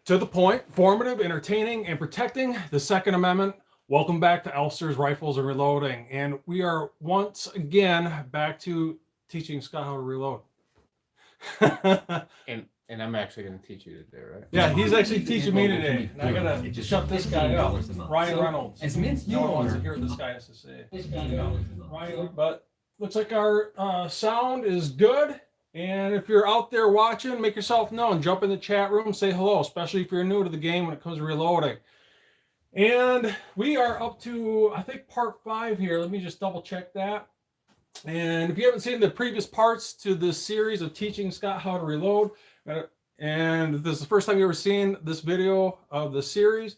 To the point, formative, entertaining, and protecting the Second Amendment. Welcome back to Elster's Rifles and Reloading. And we are once again back to teaching Scott how to reload. and I'm actually going to teach you today, right? Yeah, he's actually teaching me today. And I got to shut this guy up. Ryan Reynolds. As Mint's new wants to owner, hear what this guy has to say. Ryan, but looks like our sound is good. And if you're out there watching, make yourself known. Jump in the chat room, say hello, especially if you're new to the game when it comes to reloading. And we are up to, I think, part 5 here. Let me just double check that. And if you haven't seen the previous parts to this series of teaching Scott how to reload, and if this is the first time you've ever seen this video of the series,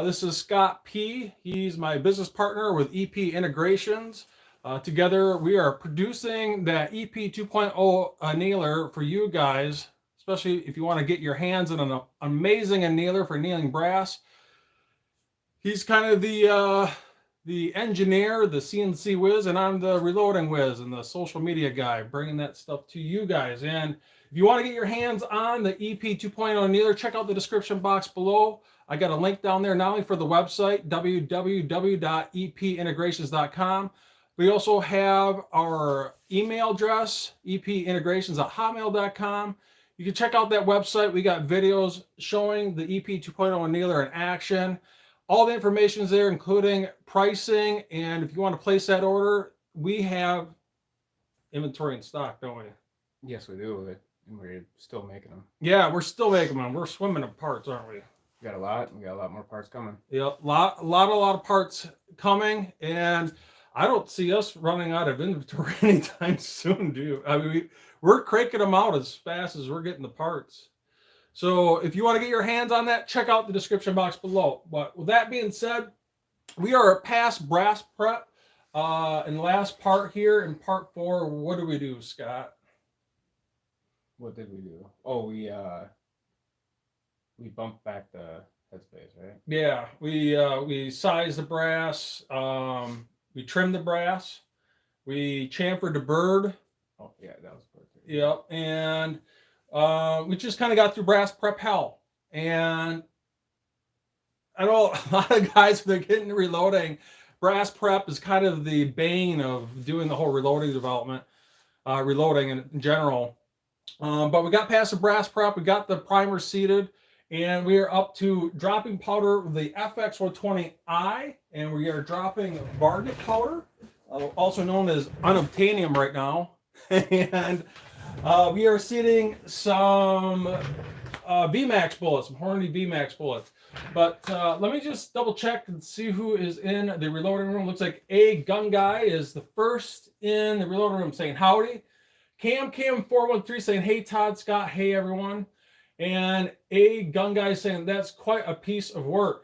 this is Scott P. He's my business partner with EP Integrations. Together, we are producing that EP 2.0 annealer for you guys, especially if you want to get your hands on an amazing annealer for annealing brass. He's kind of the engineer, the CNC whiz, and I'm the reloading whiz and the social media guy, bringing that stuff to you guys. And if you want to get your hands on the EP 2.0 annealer, check out the description box below. I got a link down there, not only for the website, www.epintegrations.com, we also have our email address, epintegrations@hotmail.com. You can check out that website. We got videos showing the EP 2.0 annealer in action. All the information is there, including pricing. And if you want to place that order, we have inventory in stock, don't we? Yes, we do. And we're still making them. Yeah, we're still making them. We're swimming in parts, aren't we? We got a lot. We got a lot more parts coming. Yeah, a lot of parts coming. And I don't see us running out of inventory anytime soon, do you? I mean, we're cranking them out as fast as we're getting the parts. So if you want to get your hands on that, check out the description box below. But with that being said, we are past brass prep. In the last part here, in part 4, what do we do, Scott? What did we do? Oh, we bumped back the headspace, right? Yeah, we sized the brass. We trimmed the brass. We chamfered the bird. Oh, yeah, that was perfect. Yep, and we just kind of got through brass prep hell. And I know a lot of guys, when they're getting reloading, brass prep is kind of the bane of doing the whole reloading development, reloading in general. But we got past the brass prep, we got the primer seated, and we are up to dropping powder with the Fx120i, and we are dropping varnish powder, also known as unobtainium right now. And we are seating some VMAX bullets, some Hornady VMAX bullets. But let me just double check and see who is in the reloading room. Looks like A Gun Guy is the first in the reloading room saying howdy. Cam 413 saying hey Todd, Scott, hey everyone. And A Gun Guy saying that's quite a piece of work.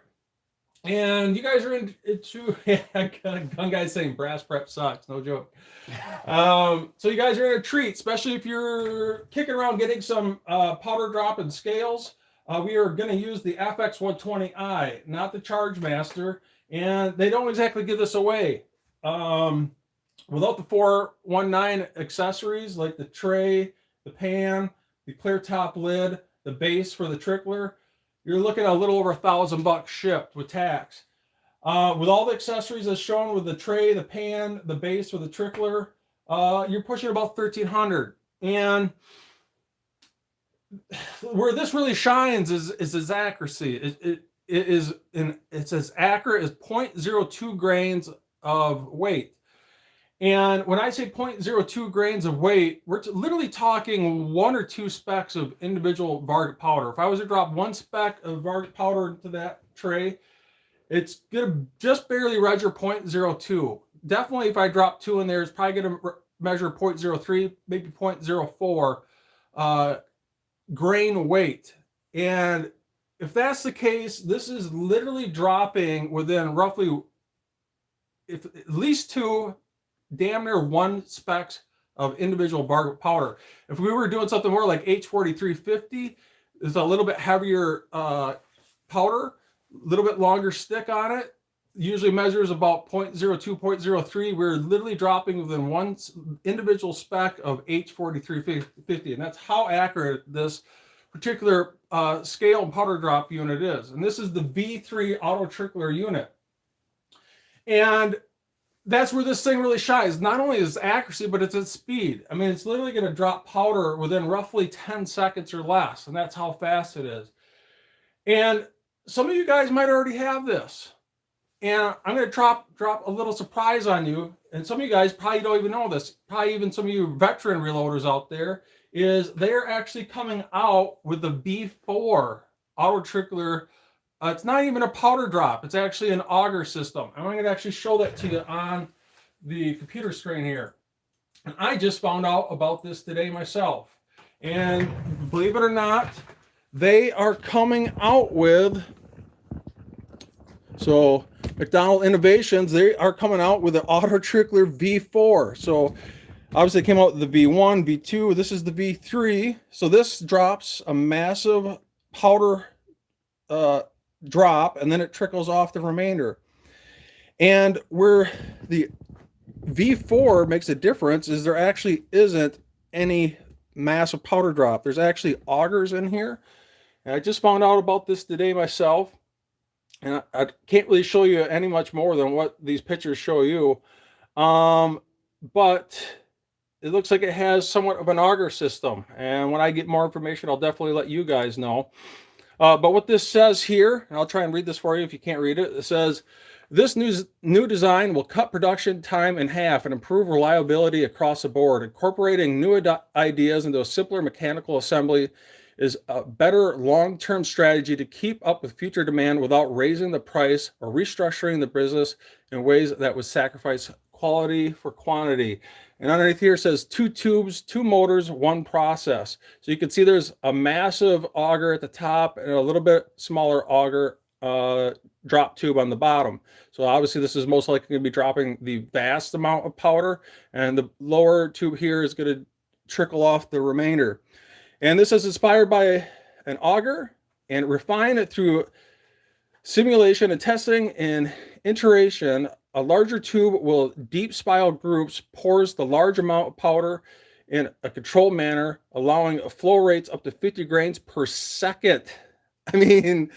And you guys are into Gun Guy saying brass prep sucks, no joke. So you guys are in a treat, especially if you're kicking around getting some powder drop and scales. We are going to use the Fx120i, not the Charge Master, and they don't exactly give this away. Without the 419 accessories like the tray, the pan, the clear top lid, the base for the trickler, you're looking at a little over $1,000 shipped with tax. With all the accessories as shown with the tray, the pan, the base for the trickler, you're pushing about $1,300. And where this really shines is its accuracy. It's as accurate as 0.02 grains of weight. And when I say 0.02 grains of weight, we're literally talking 1 or 2 specks of individual varnish powder. If I was to drop 1 speck of varnish powder into that tray, it's going to just barely measure 0.02. Definitely if I drop 2 in there, it's probably going to measure 0.03, maybe 0.04 grain weight. And if that's the case, this is literally dropping within roughly, if at least 2, damn near 1 specks of individual varnish powder. If we were doing something more like H4350, it's a little bit heavier powder, a little bit longer stick on it, usually measures about 0.02, 0.03. We're literally dropping within 1 individual speck of H4350, and that's how accurate this particular scale and powder drop unit is. And this is the V3 Auto Trickler unit. And that's where this thing really shines. Not only its accuracy, but it's its speed. I mean, it's literally going to drop powder within roughly 10 seconds or less, and that's how fast it is. And some of you guys might already have this. And I'm going to drop a little surprise on you. And some of you guys probably don't even know this. Probably even some of you veteran reloaders out there, is they're actually coming out with the V4 Auto Trickler. It's not even a powder drop. It's actually an auger system. I'm going to actually show that to you on the computer screen here. And I just found out about this today myself. And believe it or not, they are coming out with, so McDonald Innovations, they are coming out with the Auto Trickler V4. So obviously it came out with the V1, V2. This is the V3. So this drops a massive powder drop, and then it trickles off the remainder. And where the V4 makes a difference is there actually isn't any massive powder drop. There's actually augers in here. And I just found out about this today myself. And I can't really show you any much more than what these pictures show you. But it looks like it has somewhat of an auger system. And when I get more information, I'll definitely let you guys know. But what this says here, and I'll try and read this for you if you can't read it. It says, this new design will cut production time in half and improve reliability across the board. Incorporating new ideas into a simpler mechanical assembly is a better long-term strategy to keep up with future demand without raising the price or restructuring the business in ways that would sacrifice quality for quantity. And underneath here says 2 tubes, 2 motors, 1 process. So you can see there's a massive auger at the top and a little bit smaller auger drop tube on the bottom. So obviously this is most likely going to be dropping the vast amount of powder, and the lower tube here is going to trickle off the remainder. And this is inspired by an auger and refined it through simulation and testing and iteration. A larger tube will deep spiral groups pours the large amount of powder in a controlled manner, allowing flow rates up to 50 grains per second. I mean,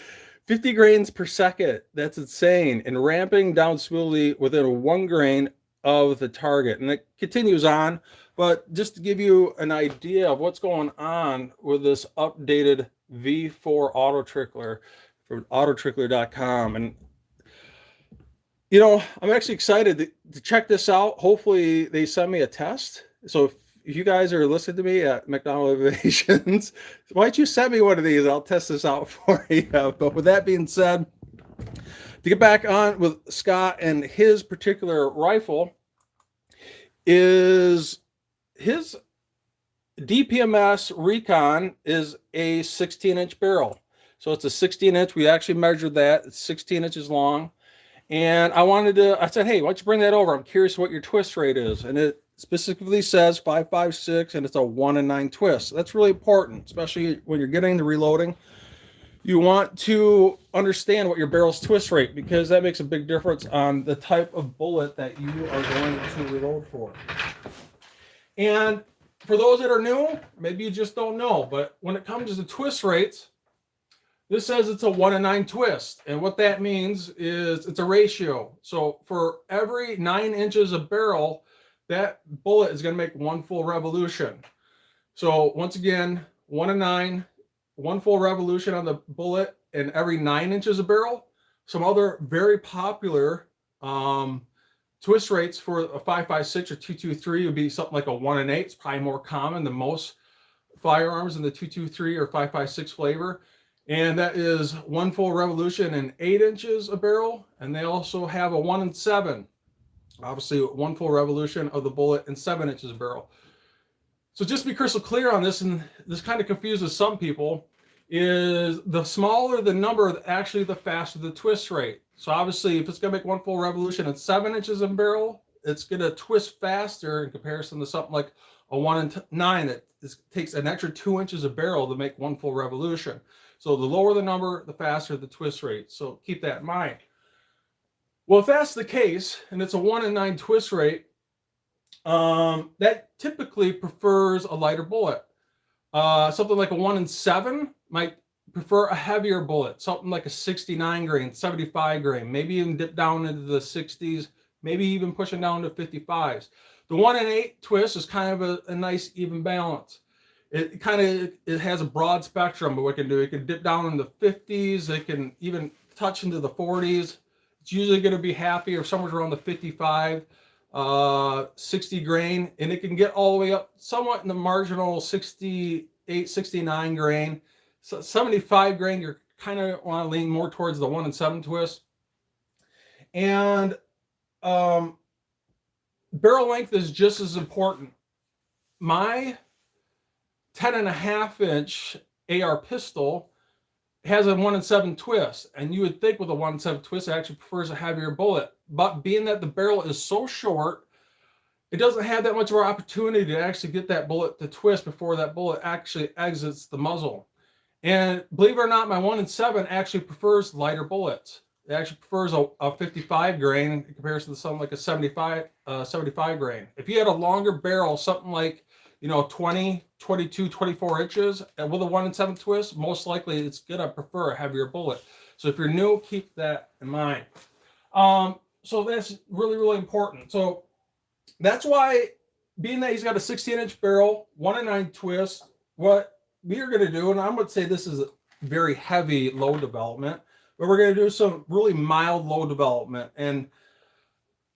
50 grains per second, that's insane. And ramping down smoothly within 1 grain of the target. And it continues on, but just to give you an idea of what's going on with this updated V4 Auto Trickler from autotrickler.com. And you know, I'm actually excited to check this out. Hopefully they send me a test. So if you guys are listening to me at McDonald Innovations, why don't you send me one of these? I'll test this out for you. But with that being said, to get back on with Scott and his particular rifle, is his DPMS Recon is a 16-inch barrel. So it's a 16-inch. We actually measured that. It's 16 inches long. And I said, hey, why don't you bring that over? I'm curious what your twist rate is. And it specifically says 5.56, and it's a 1-9 twist. That's really important, especially when you're getting into reloading. You want to understand what your barrel's twist rate, because that makes a big difference on the type of bullet that you are going to reload for. And for those that are new, maybe you just don't know, but when it comes to twist rates, this says it's a 1-9 twist. And what that means is it's a ratio. So for every 9 inches of barrel, that bullet is going to make 1 full revolution. So once again, 1-9, 1 full revolution on the bullet, and every 9 inches of barrel. Some other very popular twist rates for a 5.56 or 2.23 would be something like a 1-8. It's probably more common than most firearms in the 2.23 or 5.56 flavor. And that is 1 full revolution in 8 inches a barrel. And they also have a 1-7. Obviously, 1 full revolution of the bullet in 7 inches a barrel. So just to be crystal clear on this, and this kind of confuses some people, is the smaller the number, actually the faster the twist rate. So obviously, if it's going to make 1 full revolution at 7 inches a barrel, it's going to twist faster in comparison to something like a 1-9 that takes an extra 2 inches a barrel to make 1 full revolution. So the lower the number, the faster the twist rate. So keep that in mind. Well, if that's the case, and it's a 1-9 twist rate, that typically prefers a lighter bullet. Something like a 1-in-7 might prefer a heavier bullet, something like a 69 grain, 75 grain, maybe even dip down into the 60s, maybe even pushing down to 55s. The 1-in-8 twist is kind of a nice even balance. It has a broad spectrum of what it can do. It can dip down in the 50s. It can even touch into the 40s. It's usually going to be happy or somewhere around the 55, 60 grain, and it can get all the way up somewhat in the marginal 68, 69 grain. So 75 grain, you're kind of want to lean more towards the 1-in-7 twist. And barrel length is just as important. My 10.5-inch AR pistol has a 1-in-7 twist, and you would think with a 1-in-7 twist it actually prefers a heavier bullet, but being that the barrel is so short, it doesn't have that much of an opportunity to actually get that bullet to twist before that bullet actually exits the muzzle. And believe it or not, my 1-in-7 actually prefers lighter bullets. It actually prefers a 55 grain in comparison to something like a 75 grain. If you had a longer barrel, something like 20, 22, 24 inches, and with a 1-in-7 twist, most likely it's gonna prefer a heavier bullet. So if you're new, keep that in mind. So that's really, really important. So that's why, being that he's got a 16-inch barrel, 1-in-9 twist, what we are gonna do, and I would say this is a very heavy load development, but we're gonna do some really mild load development. And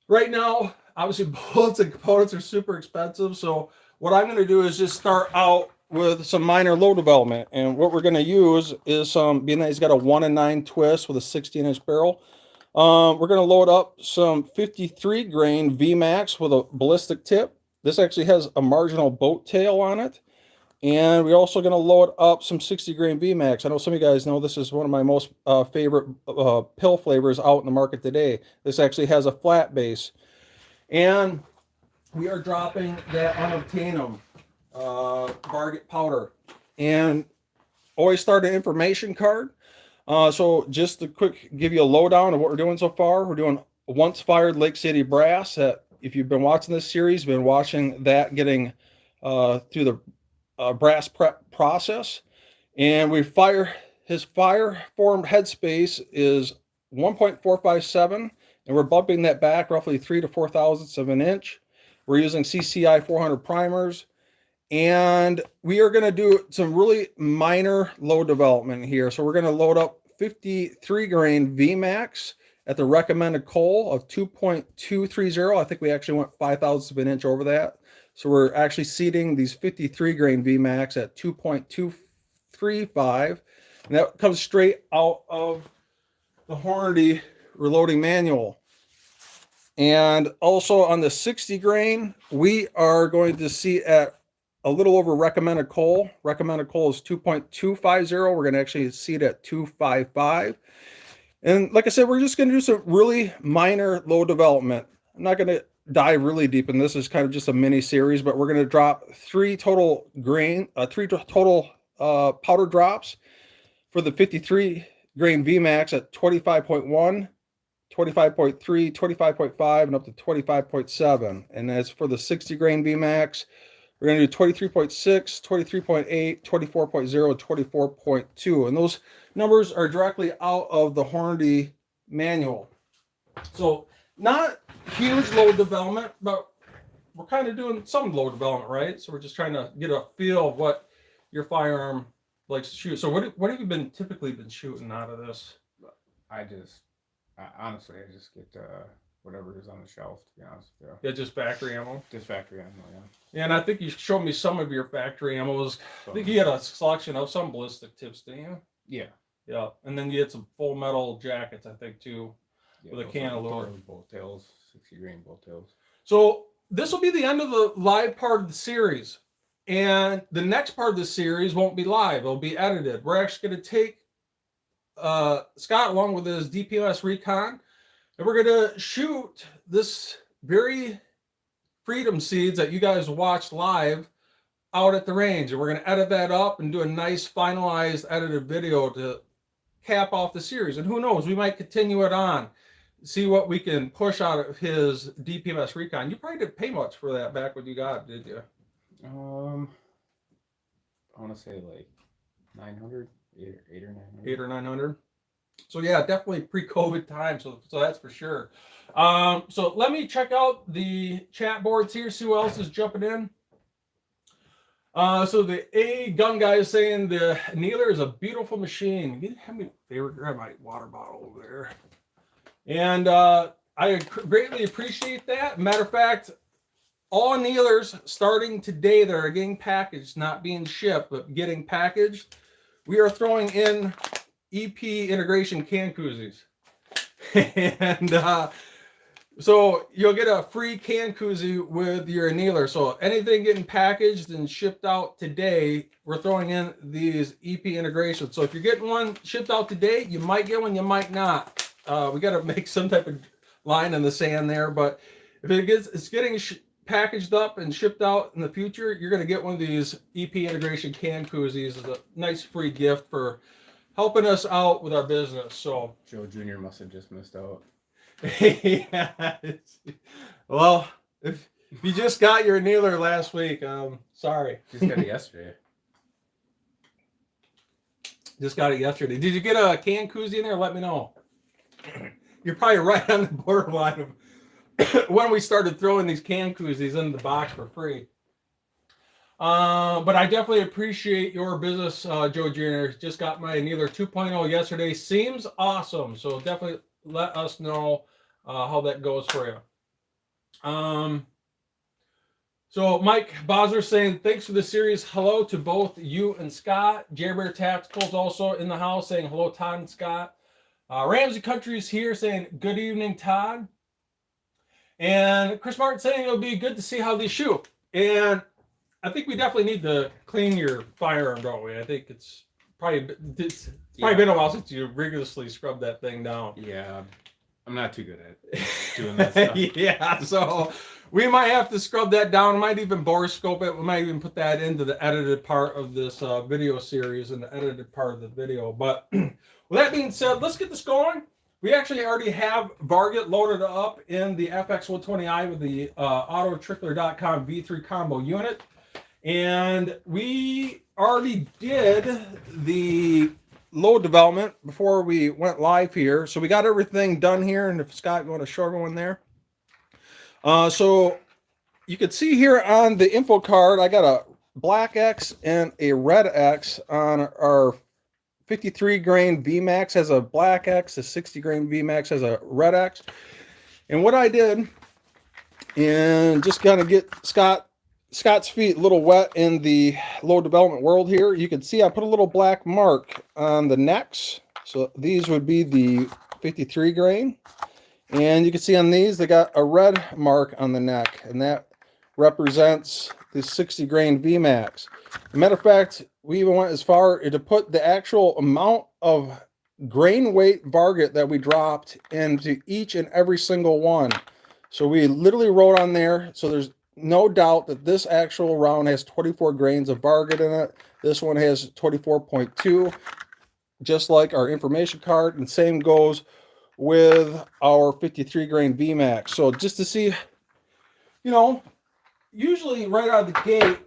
right now, obviously bullets and components are super expensive, so what I'm going to do is just start out with some minor load development. And what we're going to use is being that he's got a 1-in-9 twist with a 16-inch barrel, we're going to load up some 53 grain VMAX with a ballistic tip. This actually has a marginal boat tail on it. And we're also going to load up some 60 grain VMAX. I know some of you guys know this is one of my most favorite pill flavors out in the market today. This actually has a flat base. And we are dropping that unobtainium varget powder. And always start an information card. So just to quick give you a lowdown of what we're doing so far. We're doing once fired Lake City brass. If you've been watching this series, been watching that getting through the brass prep process. And his fire formed headspace is 1.457, and we're bumping that back roughly 3 to 4 thousandths of an inch. We're using CCI 400 primers, and we are going to do some really minor load development here. So we're going to load up 53 grain VMAX at the recommended coal of 2.230. I think we actually went 5 thousandths of an inch over that. So we're actually seating these 53 grain VMAX at 2.235, and that comes straight out of the Hornady reloading manual. And also on the 60 grain, we are going to see at a little over recommended coal. Recommended coal is 2.250. We're going to actually see it at 255. And like I said, we're just going to do some really minor load development. I'm not going to dive really deep in this. Is kind of just a mini series, but we're going to drop three total powder drops for the 53 grain VMAX at 25.1. 25.3, 25.5, and up to 25.7. And as for the 60 grain VMAX, we're going to do 23.6, 23.8, 24.0, and 24.2. And those numbers are directly out of the Hornady manual. So not huge load development, but we're kind of doing some load development, right? So we're just trying to get a feel of what your firearm likes to shoot. So what have you typically been shooting out of this? Honestly, I just get whatever is on the shelf, to be honest with you. Yeah, just factory ammo? Just factory ammo, yeah. Yeah, and I think you showed me some of your factory ammos. I think you had a selection of some ballistic tips, didn't you? Yeah. Yeah, and then you had some full metal jackets, I think, too, Yeah, with a can of lure. Bolt tails, 60 grain bolt tails. So this will be the end of the live part of the series. And the next part of the series won't be live. It'll be edited. We're actually going to take Scott along with his DPMS Recon, and we're going to shoot this very Freedom Seeds that you guys watched live out at the range. And we're going to edit that up and do a nice finalized edited video to cap off the series. And who knows, we might continue it on, see what we can push out of his DPMS Recon. You probably didn't pay much for that back when you got it, did you? I want to say like 900, 8 or 900. 8 or 900. So yeah, definitely pre-COVID time. So that's for sure. So let me check out the chat boards here, see who else is jumping in. So the A gun guy is saying the Annealer is a beautiful machine. You have me favorite, grab my water bottle over there. And I greatly appreciate that. Matter of fact, all Annealers starting today that are getting packaged, not being shipped, but getting packaged, we are throwing in EP integration can koozies. And so you'll get a free can koozie with your Annealer. So anything getting packaged and shipped out today, we're throwing in these EP integrations. So if you're getting one shipped out today, you might get one, you might not. We got to make some type of line in the sand there. But if it's getting packaged up and shipped out in the future, you're going to get one of these EP integration can koozies as a nice free gift for helping us out with our business. So Joe Jr. must have just missed out. Yeah. Well, if you just got your Annealer last week, sorry. Just got it yesterday. Just got it yesterday. Did you get a can koozie in there? Let me know. You're probably right on the borderline of when we started throwing these can koozies into the box for free. But I definitely appreciate your business, Joe Jr. Just got my Annealer 2.0 yesterday. Seems awesome. So definitely let us know how that goes for you. So Mike Bosler saying, thanks for the series. Hello to both you and Scott. Jerry Tacticals also in the house saying hello, Todd and Scott. Ramsey Country is here saying good evening, Todd. And Chris Martin saying it'll be good to see how they shoot. And I think we definitely need to clean your firearm, don't we? I think it's probably been a while since you rigorously scrubbed that thing down. Yeah, I'm not too good at doing that stuff. Yeah, so we might have to scrub that down. We might even borescope it. We might even put that into the edited part of this video series and the edited part of the video. But with that being said, let's get this going. We actually already have Varget loaded up in the Fx120i with the AutoTrickler.com V3 combo unit. And we already did the load development before we went live here. So we got everything done here. And if Scott, you want to show everyone there. So you can see here on the info card, I got a black X and a red X on our 53 grain VMAX has a black X, a 60 grain VMAX has a red X. And what I did, and just kind of get Scott's feet a little wet in the load development world here, you can see I put a little black mark on the necks. So these would be the 53 grain. And you can see on these, they got a red mark on the neck, and that represents the 60 grain VMAX. As a matter of fact, we even went as far to put the actual amount of grain weight Varget that we dropped into each and every single one. So we literally wrote on there, so there's no doubt that this actual round has 24 grains of Varget in it. This one has 24.2, just like our information card, and same goes with our 53 grain VMAX. So just to see, you know, usually right out of the gate,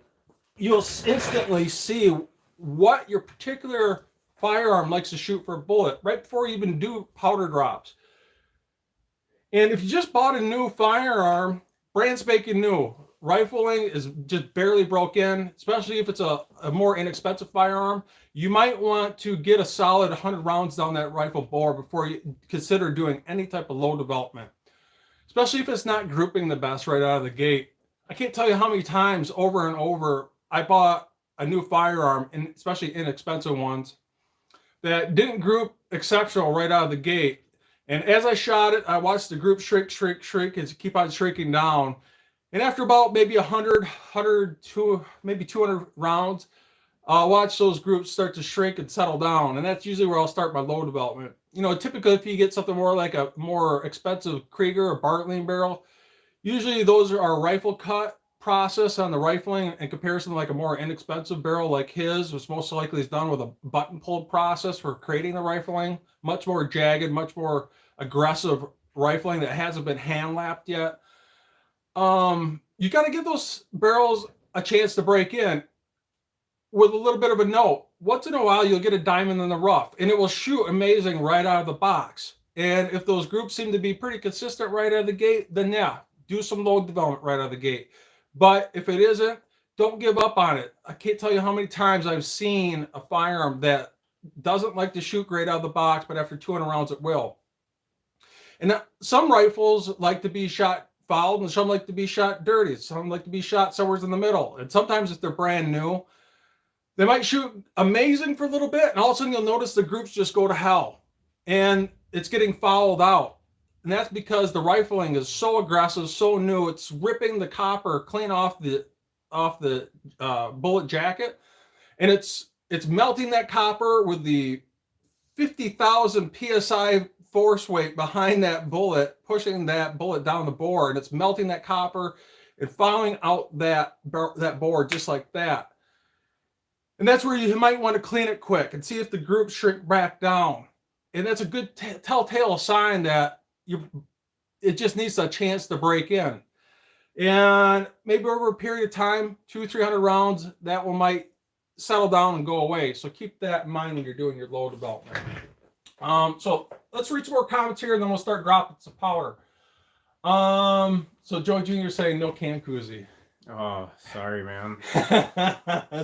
you'll instantly see what your particular firearm likes to shoot for a bullet right before you even do powder drops. And if you just bought a new firearm, brand spanking new, rifling is just barely broke in, especially if it's a more inexpensive firearm, you might want to get a solid 100 rounds down that rifle bore before you consider doing any type of load development, especially if it's not grouping the best right out of the gate. I can't tell you how many times over and over I bought a new firearm, and especially inexpensive ones, that didn't group exceptional right out of the gate. And as I shot it, I watched the group shrink, and keep on shrinking down. And after about maybe 100 to maybe 200 rounds, I'll watch those groups start to shrink and settle down. And that's usually where I'll start my load development. You know, typically if you get something more like a more expensive Krieger or Bartlein barrel, usually those are rifle cut process on the rifling in comparison to like a more inexpensive barrel like his, which most likely is done with a button pulled process for creating the rifling. Much more jagged, much more aggressive rifling that hasn't been hand lapped yet. You got to give those barrels a chance to break in. with a little bit of a note. Once in a while, you'll get a diamond in the rough, and it will shoot amazing right out of the box. And if those groups seem to be pretty consistent right out of the gate, then yeah, do some load development right out of the gate. But if it isn't, don't give up on it. I can't tell you how many times I've seen a firearm that doesn't like to shoot great out of the box, but after 200 rounds, it will. And some rifles like to be shot fouled, and some like to be shot dirty. Some like to be shot somewhere in the middle. And sometimes if they're brand new, they might shoot amazing for a little bit, and all of a sudden you'll notice the groups just go to hell. And it's getting fouled out. And that's because the rifling is so aggressive, so new, it's ripping the copper clean off the bullet jacket. And it's melting that copper with the 50,000 PSI force weight behind that bullet, pushing that bullet down the bore, and it's melting that copper and fouling out that bore just like that. And that's where you might want to clean it quick and see if the groups shrink back down. And that's a good telltale sign that it just needs a chance to break in. And maybe over a period of time, 200-300 rounds, that one might settle down and go away. So keep that in mind when you're doing your load development. So let's read some more comments here, and then we'll start dropping some powder. So Joe Jr. saying no can koozie. Oh, sorry, man.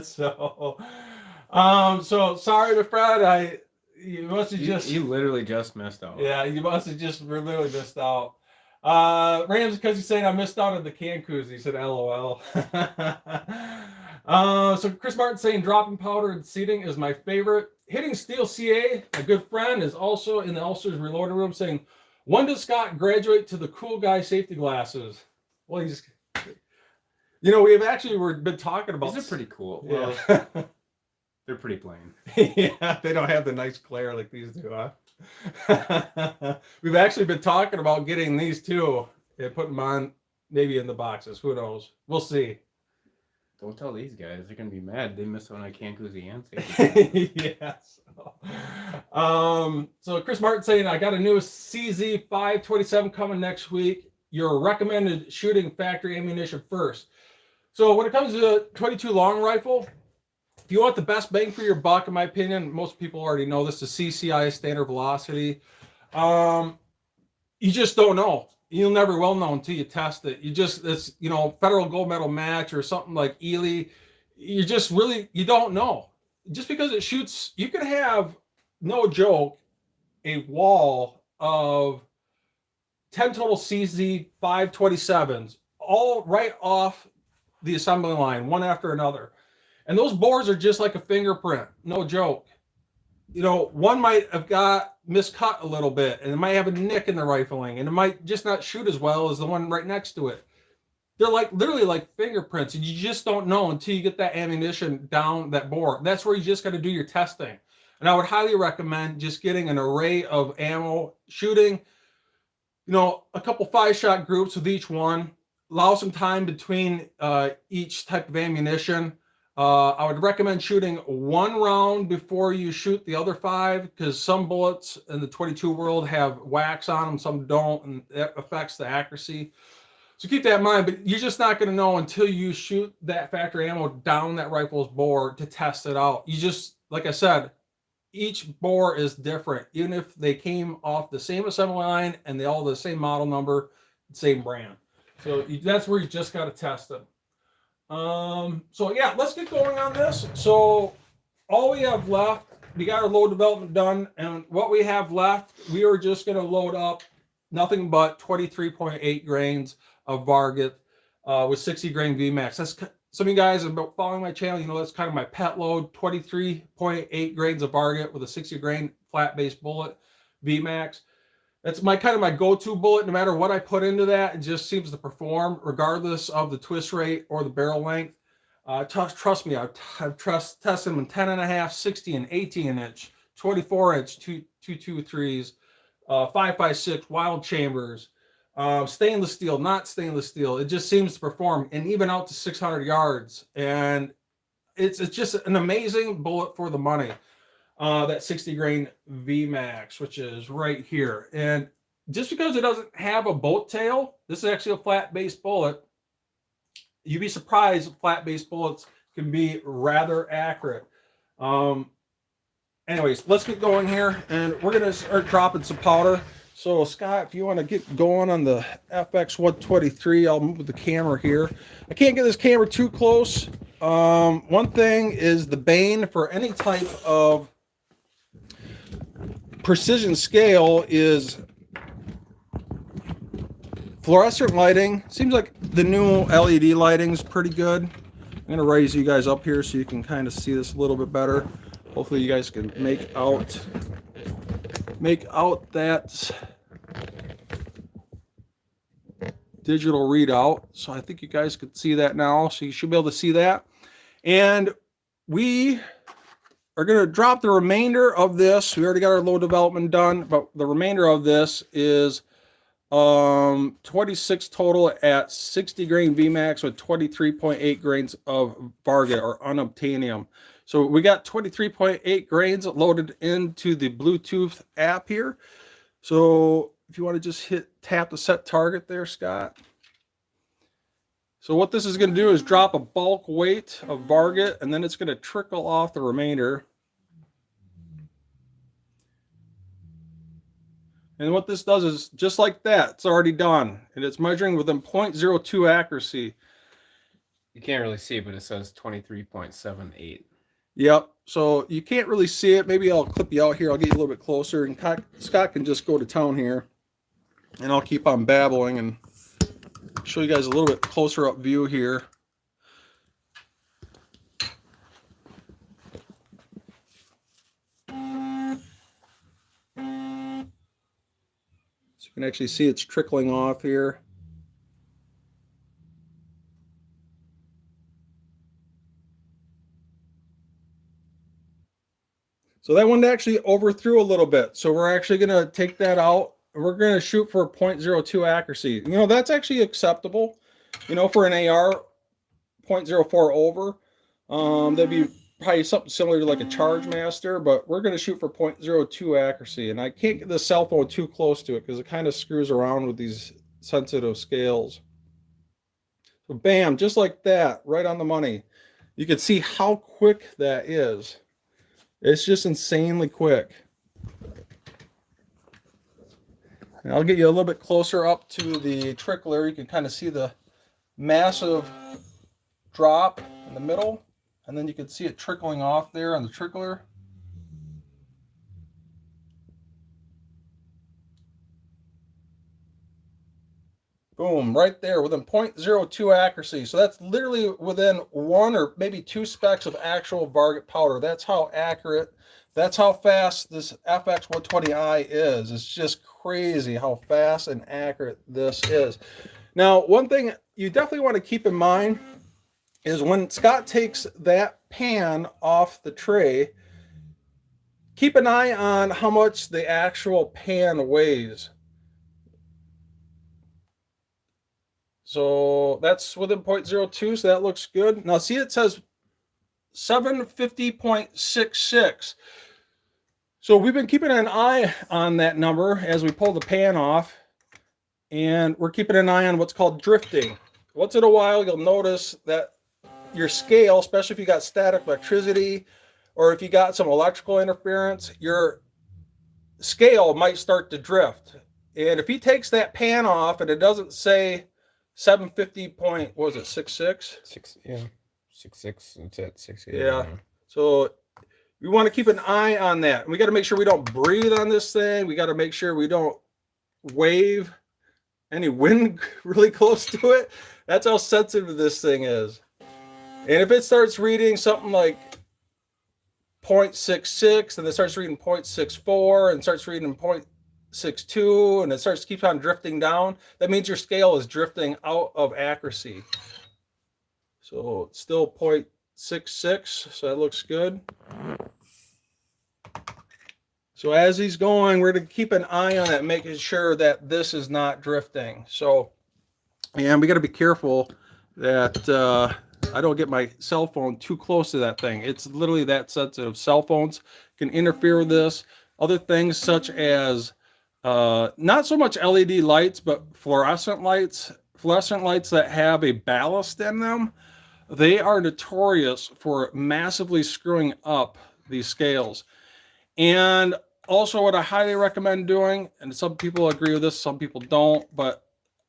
So sorry to Fred. You must have just... You literally just missed out. Yeah, you must have just literally missed out. Rams, because he's saying I missed out on the can koozie. He said LOL. So Chris Martin saying dropping powder and seating is my favorite. Hitting Steel CA, a good friend, is also in the Ulcers Reloading Room saying, when does Scott graduate to the cool guy safety glasses? Well, he's... You know, we've actually been talking about... These are pretty cool. Yeah. Well, they're pretty plain. Yeah, they don't have the nice glare like these do, huh? We've actually been talking about getting these too and putting them on maybe in the boxes. Who knows? We'll see. Don't tell these guys. They're going to be mad. They missed out on a can koozie and safety. Yes. So Chris Martin saying, I got a new CZ527 coming next week. Your recommended shooting factory ammunition first. So when it comes to a 22 long rifle, if you want the best bang for your buck, in my opinion, most people already know this, the CCI, standard velocity. You just don't know. You'll never will know until you test it. It's, you know, federal gold medal match or something like Ely. You just really, you don't know. Just because it shoots, you could have, no joke, a wall of 10 total CZ527s, all right off the assembly line, one after another. And those bores are just like a fingerprint, no joke. You know, one might have got miscut a little bit, and it might have a nick in the rifling, and it might just not shoot as well as the one right next to it. They're like literally like fingerprints, and you just don't know until you get that ammunition down that bore. That's where you just got to do your testing. And I would highly recommend just getting an array of ammo, shooting, you know, a couple 5-shot groups with each one. Allow some time between each type of ammunition. I would recommend shooting one round before you shoot the other 5, because some bullets in the 22 world have wax on them, some don't, and that affects the accuracy. So keep that in mind, but you're just not going to know until you shoot that factory ammo down that rifle's bore to test it out. You just, like I said, each bore is different, even if they came off the same assembly line and they all the same model number, same brand. So that's where you just got to test it. So yeah, let's get going on this. So all we have left, we got our load development done, and what we have left, we are just going to load up nothing but 23.8 grains of Varget with 60 grain VMAX. That's, some of you guys have been following my channel, you know that's kind of my pet load, 23.8 grains of Varget with a 60 grain flat base bullet VMAX. That's my kind of my go-to bullet. No matter what I put into that, it just seems to perform regardless of the twist rate or the barrel length. Trust me, I've tested them in 10.5, 60 and 18 inch, 24 inch, 223s, 5.56 wild chambers, stainless steel, not stainless steel. It just seems to perform, and even out to 600 yards. And it's just an amazing bullet for the money. That 60 grain VMAX, which is right here. And just because it doesn't have a bolt tail, this is actually a flat base bullet. You'd be surprised flat base bullets can be rather accurate. Anyways, let's get going here, and we're gonna start dropping some powder. So Scott, if you want to get going on the Fx120i, I'll move the camera here. I can't get this camera too close. One thing is the bane for any type of precision scale is fluorescent lighting. Seems like the new LED lighting is pretty good. I'm gonna raise you guys up here so you can kind of see this a little bit better. Hopefully you guys can make out that digital readout. So I think you guys could see that now. So you should be able to see that. And we are going to drop the remainder of this. We already got our low development done, but the remainder of this is 26 total at 60 grain Vmax with 23.8 grains of Varga or unobtainium. So we got 23.8 grains loaded into the Bluetooth app here. So if you want to just tap the set target there, Scott. So what this is going to do is drop a bulk weight of Varga, and then it's going to trickle off the remainder. And what this does is just like that, it's already done, and it's measuring within 0.02 accuracy. You can't really see it, but it says 23.78. Yep, so you can't really see it. Maybe I'll clip you out here. I'll get you a little bit closer, and Scott can just go to town here, and I'll keep on babbling and show you guys a little bit closer up view here. So you can actually see it's trickling off here. So that one actually overthrew a little bit. So we're actually going to take that out. We're going to shoot for 0.02 accuracy. You know, that's actually acceptable. You know, for an AR, 0.04 over. That'd be probably something similar to like a Charge Master, but we're going to shoot for 0.02 accuracy. And I can't get the cell phone too close to it because it kind of screws around with these sensitive scales. So bam, just like that, right on the money. You can see how quick that is. It's just insanely quick. And I'll get you a little bit closer up to the trickler. You can kind of see the massive drop in the middle, and then you can see it trickling off there on the trickler. Boom, right there within 0.02 accuracy. So that's literally within 1 or maybe 2 specks of actual Varga powder. That's how accurate, that's how fast this Fx120i is. It's just crazy how fast and accurate this is. Now, one thing you definitely want to keep in mind is when Scott takes that pan off the tray, keep an eye on how much the actual pan weighs. So that's within 0.02, so that looks good. Now see, it says 750.66. So we've been keeping an eye on that number as we pull the pan off, and we're keeping an eye on what's called drifting. Once in a while, you'll notice that your scale, especially if you got static electricity or if you got some electrical interference, your scale might start to drift. And if he takes that pan off and it doesn't say 750 point, what was it, 66? 66. It's at 6. Yeah. So we want to keep an eye on that. And we got to make sure we don't breathe on this thing. We got to make sure we don't wave any wind really close to it. That's how sensitive this thing is. And if it starts reading something like 0.66 and it starts reading 0.64 and starts reading 0.62 and it starts keeps on drifting down, that means your scale is drifting out of accuracy. So it's still 0.66, so that looks good. So as he's going, we're going to keep an eye on it, making sure that this is not drifting. So, and we got to be careful that I don't get my cell phone too close to that thing. It's literally that sensitive. Cell phones can interfere with this. Other things such as not so much LED lights, but fluorescent lights that have a ballast in them. they are notorious for massively screwing up these scales. And also what I highly recommend doing, and some people agree with this, some people don't, but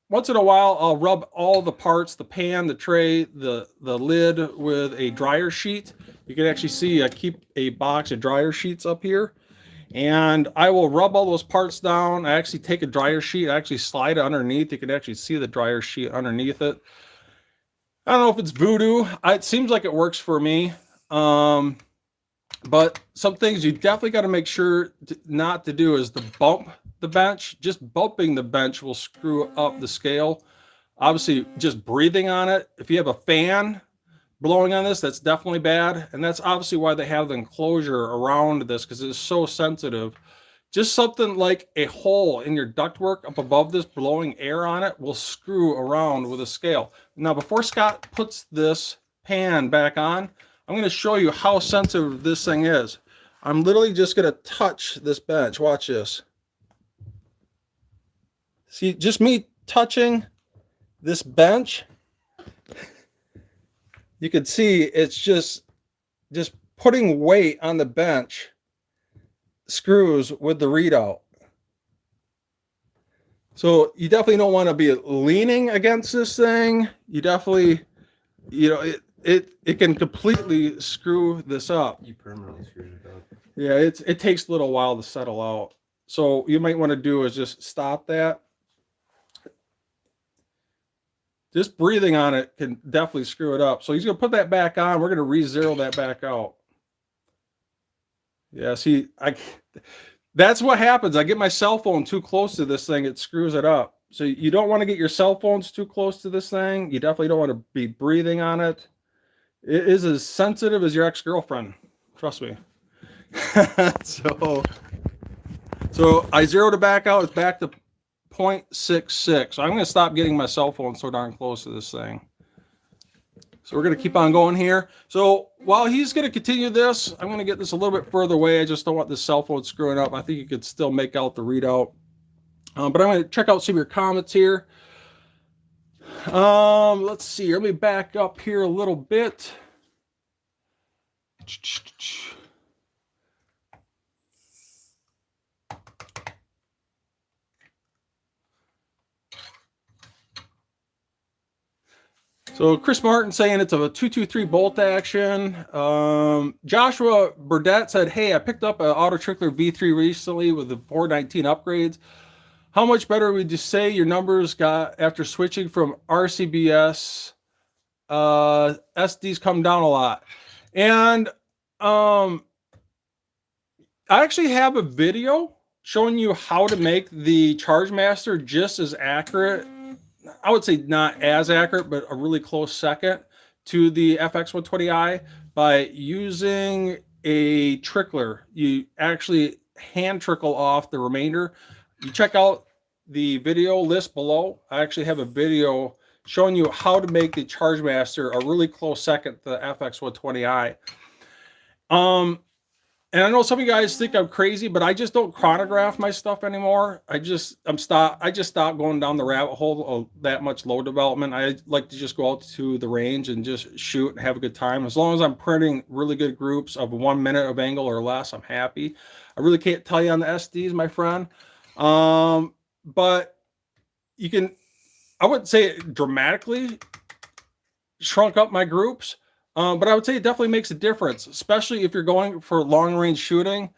once in a while, I'll rub all the parts, the pan, the tray, the lid with a dryer sheet. You can actually see I keep a box of dryer sheets up here. And I will rub all those parts down. I actually take a dryer sheet, I actually slide it underneath. You can actually see the dryer sheet underneath it. I don't know if it's voodoo. It seems like it works for me. But some things you definitely got to make sure not to do is to bump the bench. Just bumping the bench will screw up the scale. Obviously, just breathing on it. If you have a fan blowing on this, that's definitely bad. And that's obviously why they have the enclosure around this, because it's so sensitive. Just something like a hole in your ductwork up above this, blowing air on it, will screw around with a scale. Now, before Scott puts this pan back on, I'm going to show you how sensitive this thing is. I'm literally just going to touch this bench. Watch this. See, just me touching this bench, you can see it's just putting weight on the bench screws with the readout. So you definitely don't want to be leaning against this thing. You definitely, you know, it can completely screw this up. You permanently screwed it up. Yeah, it takes a little while to settle out. So you might want to do is just stop that. Just breathing on it can definitely screw it up. So he's going to put that back on. We're going to re-zero that back out. Yeah, see, that's what happens. I get my cell phone too close to this thing, it screws it up. So you don't want to get your cell phones too close to this thing. You definitely don't want to be breathing on it. It is as sensitive as your ex-girlfriend. Trust me. So I zeroed it back out. It's back to 0.66. So I'm going to stop getting my cell phone so darn close to this thing. So we're going to keep on going here. So while he's going to continue this, I'm going to get this a little bit further away. I just don't want this cell phone screwing up. I think you could still make out the readout. But I'm going to check out some of your comments here. Let's see. Let me back up here a little bit. So Chris Martin saying it's a 223 bolt action. Joshua Burdett said, hey, I picked up an Auto Trickler V3 recently with the 419 upgrades. How much better would you say your numbers got after switching from RCBS? SDs come down a lot. And I actually have a video showing you how to make the Charge Master just as accurate. I would say not as accurate, but a really close second to the Fx120i by using a trickler. You actually hand trickle off the remainder. You check out the video list below. I actually have a video showing you how to make the Charge Master a really close second to the Fx120i. And I know some of you guys think I'm crazy, but I just don't chronograph my stuff anymore. I just stopped going down the rabbit hole of that much load development. I like to just go out to the range and just shoot and have a good time. As long as I'm printing really good groups of 1 minute of angle or less, I'm happy. I really can't tell you on the SDs, my friend. But you can, I wouldn't say it dramatically shrunk up my groups. But I would say it definitely makes a difference, especially if you're going for long range shooting,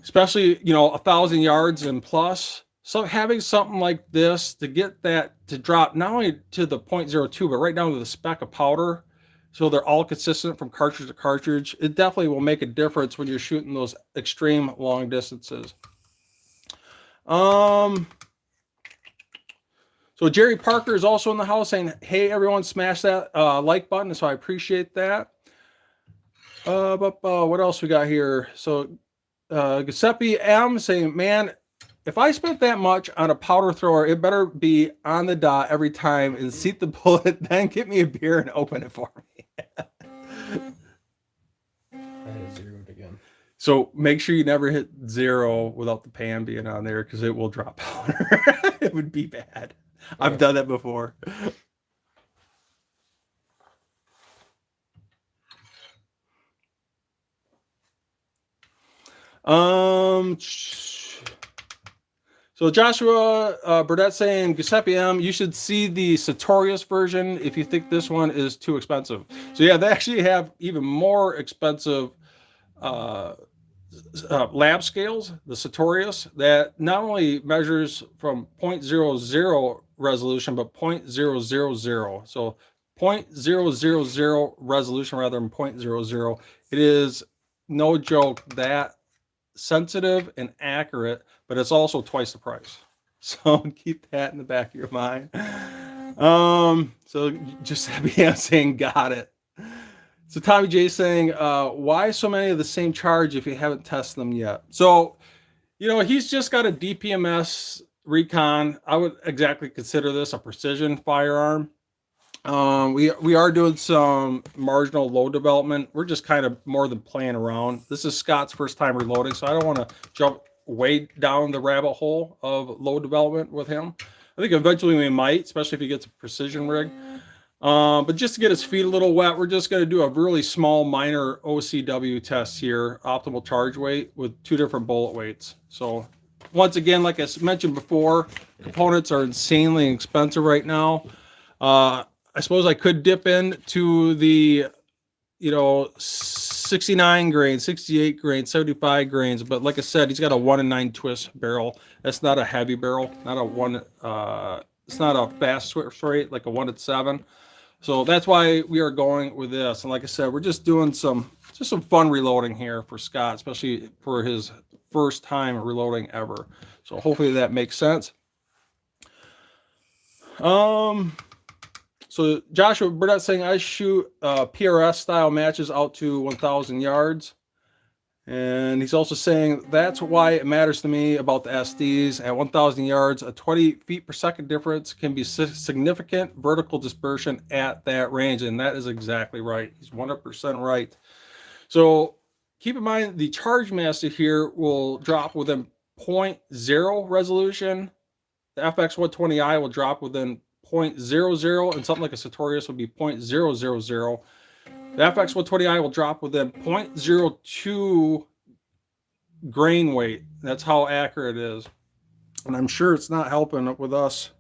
especially, 1,000 yards and plus. So having something like this to get that to drop not only to the 0.02, but right down to the speck of powder, so they're all consistent from cartridge to cartridge, it definitely will make a difference when you're shooting those extreme long distances. So Jerry Parker is also in the house saying, hey, everyone, smash that like button. So I appreciate that. What else we got here? So Giuseppe M saying, man, if I spent that much on a powder thrower, it better be on the dot every time and seat the bullet, then get me a beer and open it for me. That is zeroed again. So make sure you never hit 0 without the pan being on there, because it will drop powder. It would be bad. I've done that before. So Joshua Burdett saying, Giuseppe M, you should see the Sartorius version if you think this one is too expensive. So yeah, they actually have even more expensive lab scales, the Sartorius, that not only measures from 0.00 resolution, but 0.000. So 0.000 resolution rather than 0.00. It is no joke that sensitive and accurate, but it's also twice the price. So keep that in the back of your mind. So just saying, got it. So Tommy J saying, why so many of the same charge if you haven't tested them yet? So, you know, he's just got a DPMS recon. I would exactly consider this a precision firearm. We are doing some marginal load development. We're just kind of more than playing around. This is Scott's first time reloading, so I don't want to jump way down the rabbit hole of load development with him. I think eventually we might, especially if he gets a precision rig. But just to get his feet a little wet, we're just going to do a really small minor OCW test here, optimal charge weight with 2 different bullet weights. So once again, like I mentioned before, components are insanely expensive right now. I suppose I could dip into the, you know, 69 grains, 68 grains, 75 grains, but like I said, he's got a 1 in 9 twist barrel. That's not a heavy barrel, not a one. It's not a fast twist rate like a 1 at 7. So that's why we are going with this. And like I said, we're just doing some fun reloading here for Scott, especially for his first time reloading ever. So hopefully that makes sense. So Joshua Burdett saying, I shoot PRS style matches out to 1,000 yards. And he's also saying, that's why it matters to me about the SDs. At 1,000 yards, a 20 feet per second difference can be significant vertical dispersion at that range. And that is exactly right. He's 100% right. So keep in mind, the charge master here will drop within 0.0 resolution. The Fx120i will drop within 0.00, and something like a Sartorius would be 0.000. The Fx120i will drop within 0.02 grain weight. That's how accurate it is. And I'm sure it's not helping with us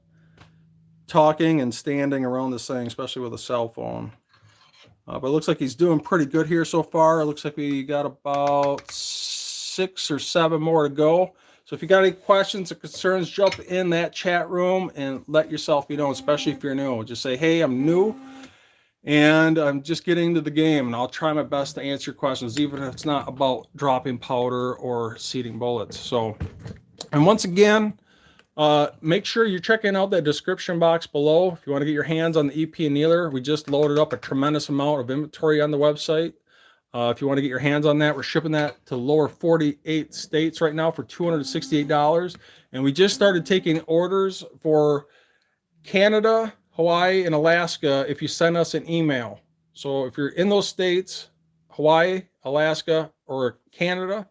talking and standing around this thing, especially with a cell phone. But it looks like he's doing pretty good here so far. It looks like we got about 6 or 7 more to go. So if you got any questions or concerns, jump in that chat room and let yourself be known, especially if you're new. Just say, hey, I'm new and I'm just getting into the game, and I'll try my best to answer your questions, even if it's not about dropping powder or seating bullets. So, and once again, make sure you're checking out that description box below. If you want to get your hands on the EP Annealer, we just loaded up a tremendous amount of inventory on the website. If you want to get your hands on that, we're shipping that to lower 48 states right now for $268. And we just started taking orders for Canada, Hawaii, and Alaska if you send us an email. So if you're in those states, Hawaii, Alaska, or Canada,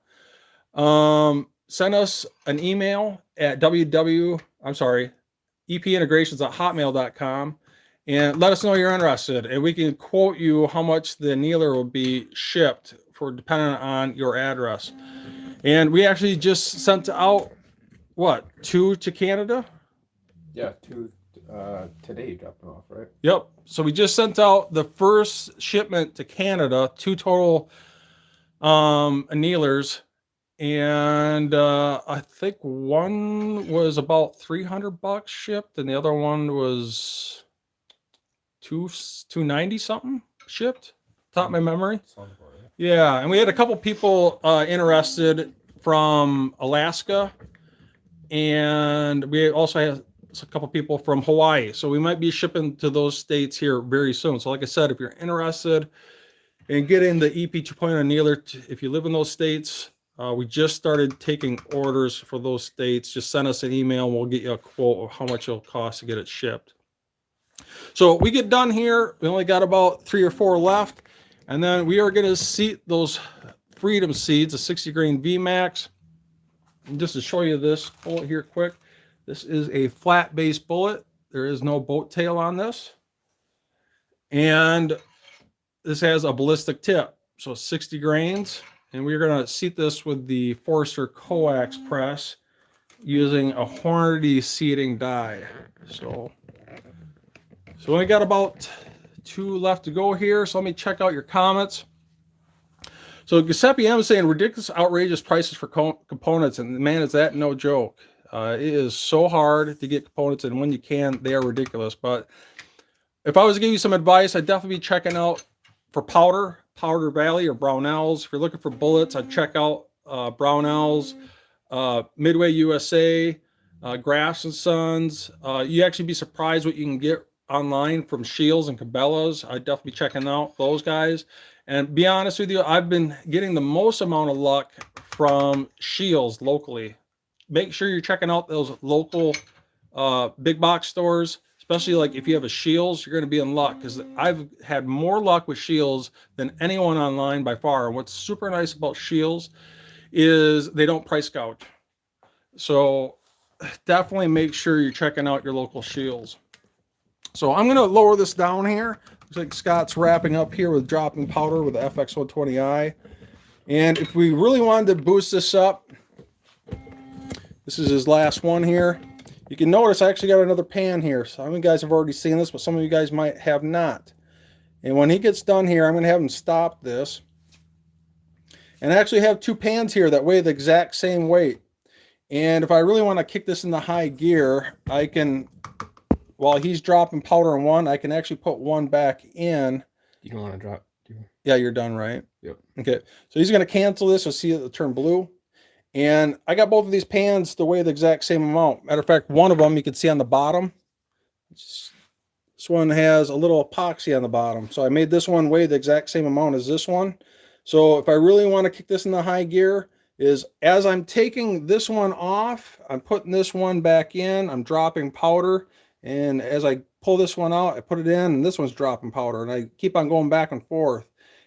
send us an email at epintegrations@hotmail.com. And let us know you're interested, and we can quote you how much the Annealer will be shipped for, depending on your address. And we actually just sent out, what, 2 to Canada? Yeah, 2 today you dropped them off, right? Yep. So we just sent out the first shipment to Canada, 2 total Annealers. And I think one was about $300 shipped, and the other one was $290 something shipped, top of my memory. Yeah, and we had a couple people interested from Alaska, and we also had a couple people from Hawaii, so we might be shipping to those states here very soon. So like I said, if you're interested in getting the EP 2.0 Annealer, if you live in those states, we just started taking orders for those states. Just send us an email and we'll get you a quote of how much it'll cost to get it shipped. So we get done here. We only got about 3 or 4 left. And then we are going to seat those Freedom seeds, a 60 grain VMAX. And just to show you this bullet here quick, this is a flat base bullet. There is no boat tail on this. And this has a ballistic tip. So 60 grains. and we're going to seat this with the Forster coax press using a Hornady seating die. So we got about 2 left to go here. So let me check out your comments. So Giuseppe M is saying ridiculous, outrageous prices for components, and man, is that no joke. It is so hard to get components, and when you can, they are ridiculous. But if I was to give you some advice, I'd definitely be checking out for Powder Valley or Brownells. If you're looking for bullets, I'd check out Brownells, Midway USA, Graffs and Sons. You actually be surprised what you can get online from Shields and Cabela's. I'd definitely be checking out those guys. And be honest with you, I've been getting the most amount of luck from Shields locally. Make sure you're checking out those local big box stores, especially like if you have a Shields, you're going to be in luck, because I've had more luck with Shields than anyone online by far. And what's super nice about Shields is they don't price gouge. So definitely make sure you're checking out your local Shields. So I'm going to lower this down here. Looks like Scott's wrapping up here with dropping powder with the Fx120i. And if we really wanted to boost this up, this is his last one here. You can notice I actually got another pan here. Some of you guys have already seen this, but some of you guys might have not. And when he gets done here, I'm going to have him stop this. And I actually have 2 pans here that weigh the exact same weight. And if I really want to kick this into high gear, I can, while he's dropping powder in one, I can actually put one back in. You don't want to drop? Yeah, you're done, right? Yep. Okay, so he's going to cancel this. You'll see it turn blue. And I got both of these pans to weigh the exact same amount. Matter of fact, one of them you can see on the bottom. This one has a little epoxy on the bottom. So I made this one weigh the exact same amount as this one. So if I really want to kick this into high gear, is as I'm taking this one off, I'm putting this one back in, I'm dropping powder. And as I pull this one out, I put it in, and this one's dropping powder. And I keep on going back and forth.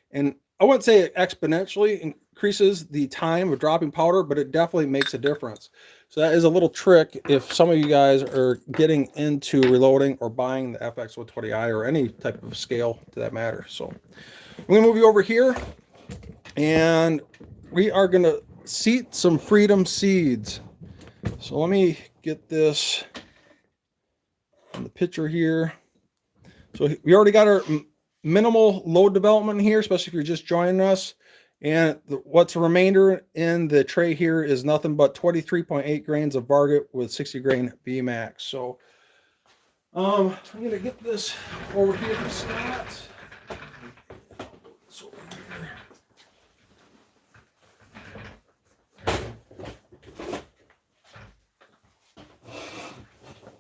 And I wouldn't say it exponentially increases the time of dropping powder, but it definitely makes a difference. So that is a little trick if some of you guys are getting into reloading or buying the Fx120i or any type of scale to that matter. So I'm going to move you over here, and we are going to seat some Freedom seeds. So let me get this on the picture here. So we already got our minimal load development here, especially if you're just joining us. And what's the remainder in the tray here is nothing but 23.8 grains of Varget with 60 grain VMAX. So I'm going to get this over here for Scott.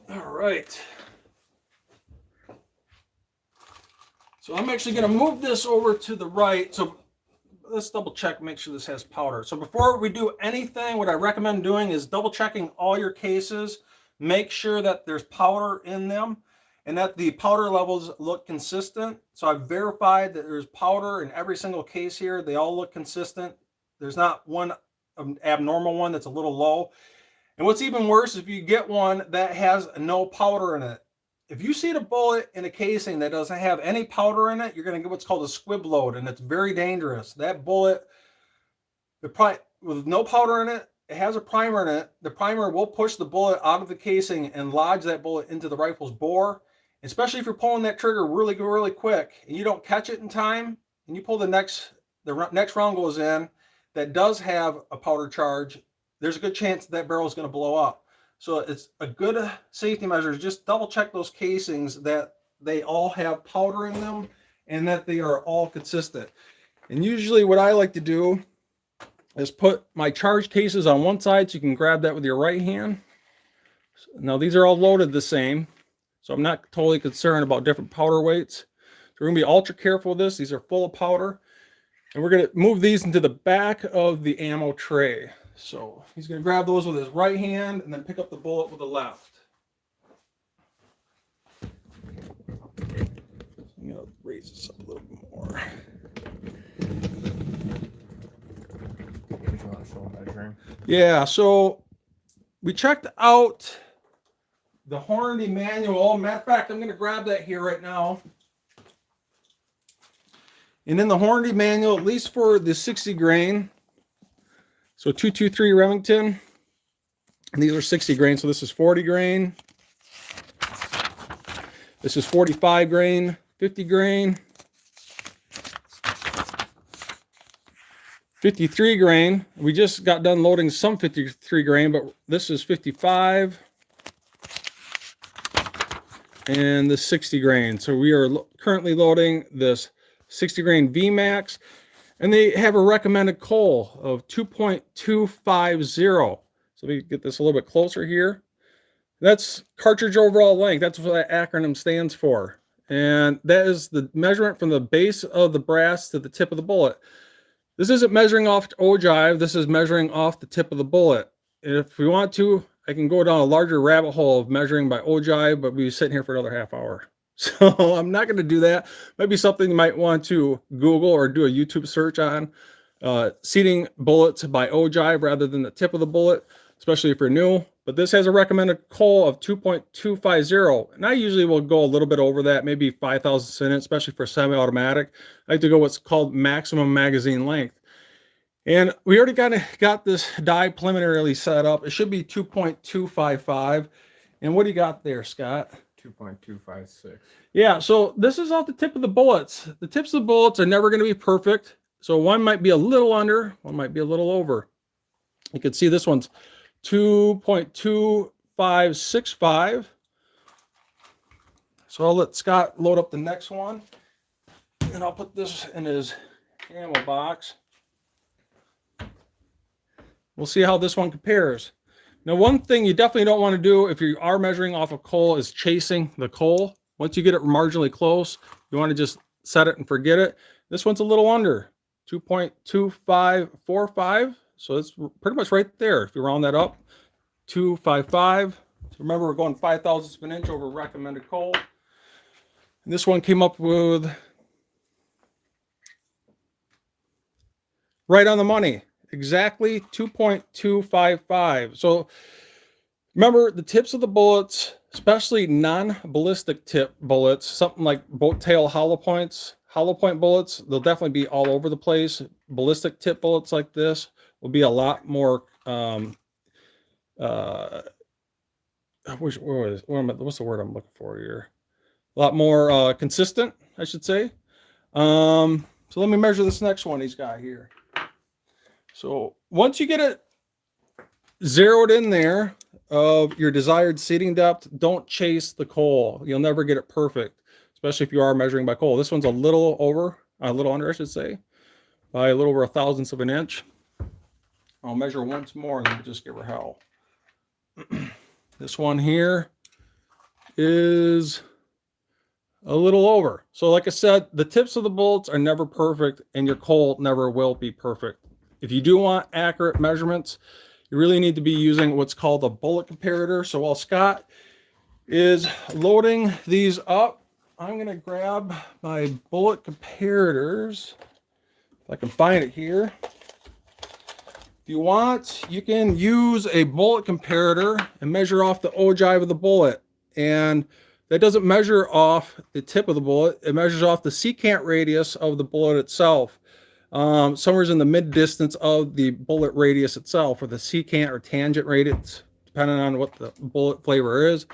All right. So I'm actually going to move this over to the right. So let's double check, make sure this has powder. So before we do anything, what I recommend doing is double checking all your cases. Make sure that there's powder in them and that the powder levels look consistent. So I've verified that there's powder in every single case here. They all look consistent. There's not one abnormal one that's a little low. And what's even worse, if you get one that has no powder in it. If you see a bullet in a casing that doesn't have any powder in it, you're going to get what's called a squib load, and it's very dangerous. That bullet, with no powder in it, it has a primer in it. The primer will push the bullet out of the casing and lodge that bullet into the rifle's bore, especially if you're pulling that trigger really, really quick and you don't catch it in time, and you pull the next round goes in that does have a powder charge, there's a good chance that barrel is going to blow up. So it's a good safety measure. Just double check those casings that they all have powder in them and that they are all consistent. And usually what I like to do is put my charge cases on one side so you can grab that with your right hand. Now these are all loaded the same, so I'm not totally concerned about different powder weights. So we're going to be ultra careful with this. These are full of powder. And we're going to move these into the back of the ammo tray. So he's going to grab those with his right hand and then pick up the bullet with the left. I'm going to raise this up a little bit more. Yeah, so we checked out the Hornady manual. Matter of fact, I'm going to grab that here right now. And in the Hornady manual, at least for the 60 grain, So 223 Remington, and these are 60 grain. So this is 40 grain. This is 45 grain, 50 grain, 53 grain. We just got done loading some 53 grain, but this is 55 and the 60 grain. So we are currently loading this 60 grain VMAX, and they have a recommended coal of 2.250. So we get this a little bit closer here. That's cartridge overall length. That's what that acronym stands for. And that is the measurement from the base of the brass to the tip of the bullet. This isn't measuring off ogive. This is measuring off the tip of the bullet. If we want to, I can go down a larger rabbit hole of measuring by ogive, but we'll be sitting here for another half hour. So I'm not going to do that. Maybe something you might want to Google or do a YouTube search on. Seating bullets by ogive rather than the tip of the bullet, especially if you're new. But this has a recommended coal of 2.250. And I usually will go a little bit over that, maybe 5,000 in it, especially for semi-automatic. I like to go what's called maximum magazine length. And we already got this die preliminarily set up. It should be 2.255. And what do you got there, Scott? 2.256. Yeah, so this is off the tip of the bullets. The tips of the bullets are never going to be perfect. So one might be a little under, one might be a little over. You can see this one's 2.2565. So I'll let Scott load up the next one, and I'll put this in his ammo box. We'll see how this one compares. Now, one thing you definitely don't want to do if you are measuring off a coal is chasing the coal. Once you get it marginally close, you want to just set it and forget it. This one's a little under, 2.2545. So it's pretty much right there. If you round that up, 255. So remember, we're going 5,000ths of an inch over recommended coal. And this one came up with right on the money, exactly 2.255. So remember, the tips of the bullets, especially non-ballistic tip bullets, something like boat tail hollow point bullets, they'll definitely be all over the place. Ballistic tip bullets like this will be a lot more what's the word I'm looking for here? A lot more consistent, I should say. So let me measure this next one he's got here. So once you get it zeroed in there of your desired seating depth, don't chase the coal. You'll never get it perfect, especially if you are measuring by coal. This one's a little under, I should say, by a little over 1,000ths of an inch. I'll measure once more and then we'll just give her hell. This one here is a little over. So like I said, the tips of the bullets are never perfect and your coal never will be perfect. If you do want accurate measurements, you really need to be using what's called a bullet comparator. So while Scott is loading these up, I'm going to grab my bullet comparators. If I can find it here. If you want, you can use a bullet comparator and measure off the ogive of the bullet. And that doesn't measure off the tip of the bullet. It measures off the secant radius of the bullet itself. Somewhere in the mid distance of the bullet radius itself, or the secant or tangent radius, depending on what the bullet flavor is.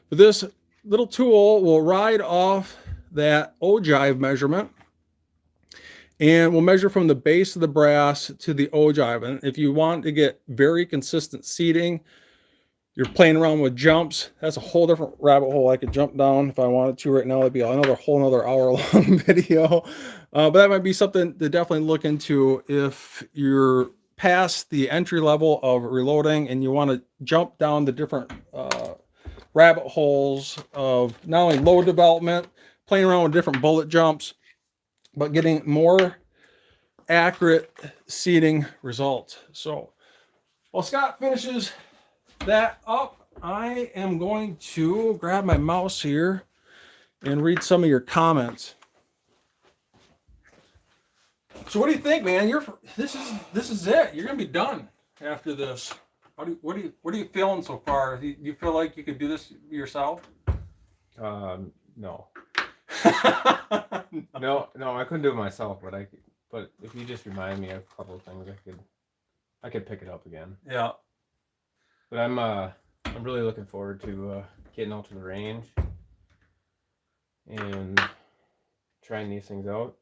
But this little tool will ride off that ogive measurement and we'll measure from the base of the brass to the ogive. And if you want to get very consistent seating, you're playing around with jumps, that's a whole different rabbit hole I could jump down if I wanted to right now. That'd be another hour-long video. But that might be something to definitely look into if you're past the entry level of reloading and you want to jump down the different rabbit holes of not only load development, playing around with different bullet jumps, but getting more accurate seating results. So while Scott finishes that up, I am going to grab my mouse here and read some of your comments. So what do you think, man? This is it. You're gonna be done after this. What are you feeling so far? Do you feel like you could do this yourself? No. No, I couldn't do it myself, but if you just remind me of a couple of things, I could I could pick it up again. Yeah. But I'm really looking forward to getting out to the range and trying these things out.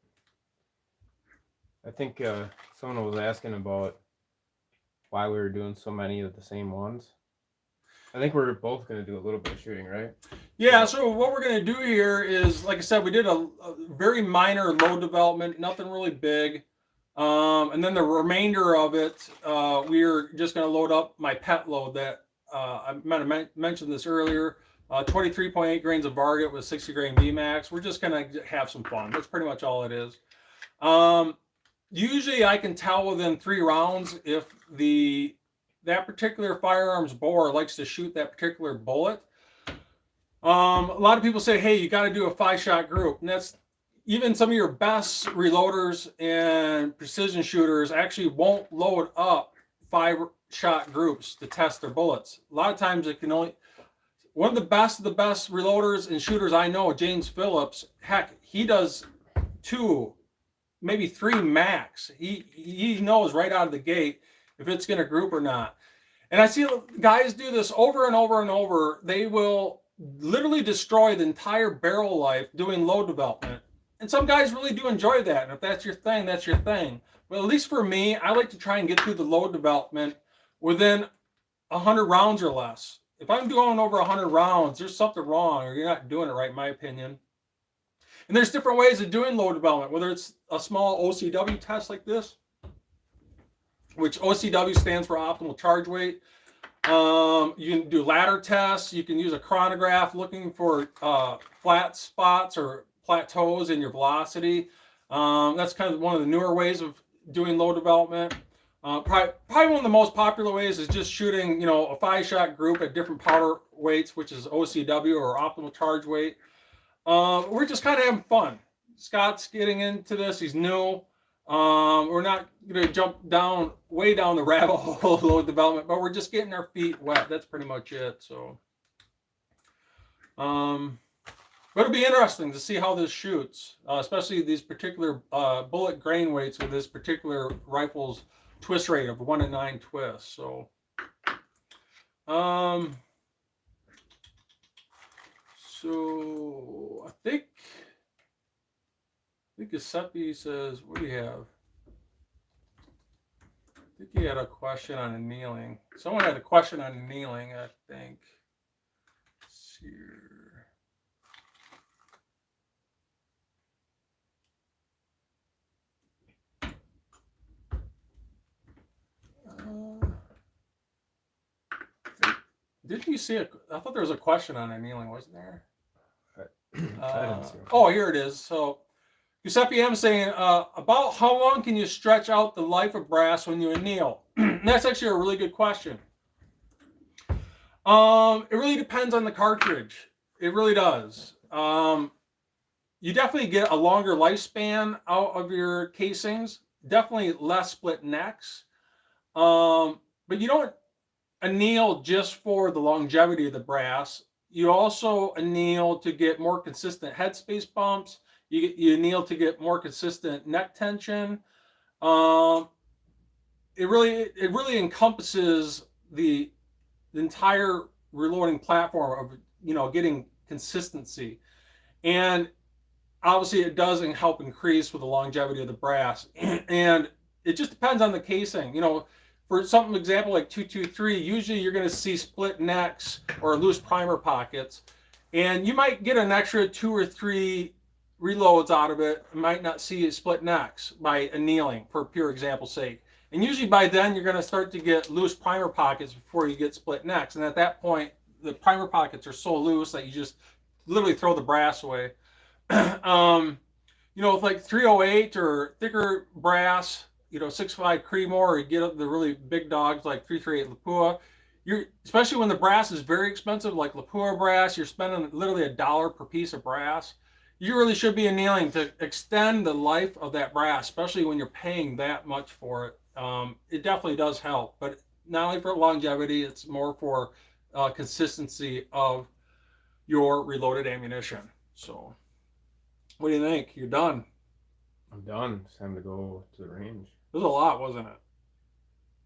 I think someone was asking about why we were doing so many of the same ones. I think we're both going to do a little bit of shooting, right? Yeah, so what we're going to do here is, like I said, we did a very minor load development, nothing really big. And then the remainder of it, we're just going to load up my pet load that I might have mentioned this earlier. 23.8 grains of Varget with 60 grain VMAX. We're just going to have some fun. That's pretty much all it is. Usually I can tell within 3 rounds if that particular firearms bore likes to shoot that particular bullet. A lot of people say, hey, you got to do a 5-shot group. And that's, even some of your best reloaders and precision shooters actually won't load up 5-shot groups to test their bullets. A lot of times it can only, one of the best reloaders and shooters I know, James Phillips, heck, he does 2, maybe 3 max. He knows right out of the gate if it's going to group or not. And I see guys do this over and over and over. They will literally destroy the entire barrel life doing load development. And some guys really do enjoy that. And if that's your thing, that's your thing. But at least for me, I like to try and get through the load development within 100 rounds or less. If I'm going over 100 rounds, there's something wrong, or you're not doing it right, in my opinion. And there's different ways of doing load development, whether it's a small OCW test like this, which OCW stands for optimal charge weight. You can do ladder tests. You can use a chronograph looking for flat spots or plateaus in your velocity. That's kind of one of the newer ways of doing load development. Probably one of the most popular ways is just shooting, a 5-shot group at different powder weights, which is OCW or optimal charge weight. We're just kind of having fun. Scott's getting into this. He's new. We're not going to jump way down the rabbit hole of load development, but we're just getting our feet wet. That's pretty much it. So, but it'll be interesting to see how this shoots, especially these particular bullet grain weights with this particular rifle's twist rate of 1 in 9 twists. So, so I think Giuseppe says, what do you have? I think he had a question on annealing. Someone had a question on annealing, I think. Let's see here. Didn't you see I thought there was a question on annealing, wasn't there? I didn't see it. Oh, here it is. So Giuseppe M saying, about how long can you stretch out the life of brass when you anneal? That's actually a really good question. It really depends on the cartridge. It really does. You definitely get a longer lifespan out of your casings. Definitely less split necks. But you don't anneal just for the longevity of the brass. You also anneal to get more consistent headspace bumps. You anneal to get more consistent neck tension. It really encompasses the entire reloading platform of getting consistency, and obviously it doesn't help increase with the longevity of the brass. And it just depends on the casing. For something example like 223, usually you're going to see split necks or loose primer pockets, and you might get an extra 2 or 3 reloads out of it. You might not see split necks by annealing, for pure example's sake. And usually by then you're going to start to get loose primer pockets before you get split necks. And at that point, the primer pockets are so loose that you just literally throw the brass away. With like 308 or thicker brass, 6.5 Creedmoor, or you get up the really big dogs like 338 Lapua. Especially when the brass is very expensive, like Lapua brass, you're spending literally $1 per piece of brass. You really should be annealing to extend the life of that brass, especially when you're paying that much for it. It definitely does help, but not only for longevity, it's more for consistency of your reloaded ammunition. So, what do you think? You're done. I'm done. It's time to go to the range. It was a lot, wasn't it?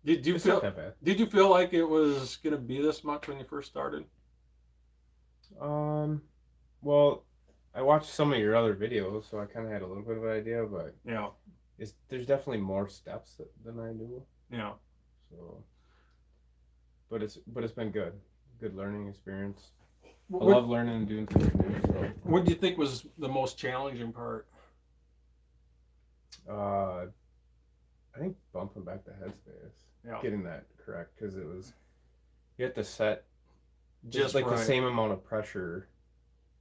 Did you It's feel not that bad. Did you feel like it was going to be this much when you first started? Well, I watched some of your other videos, so I kind of had a little bit of an idea, but Yeah. there's definitely more steps than I do. Yeah. So, but it's been good learning experience. I What, love learning and doing things new. So, what do you think was the most challenging part? I think bumping back the headspace, Yeah. getting that correct, because you have to set Just like right. the same amount of pressure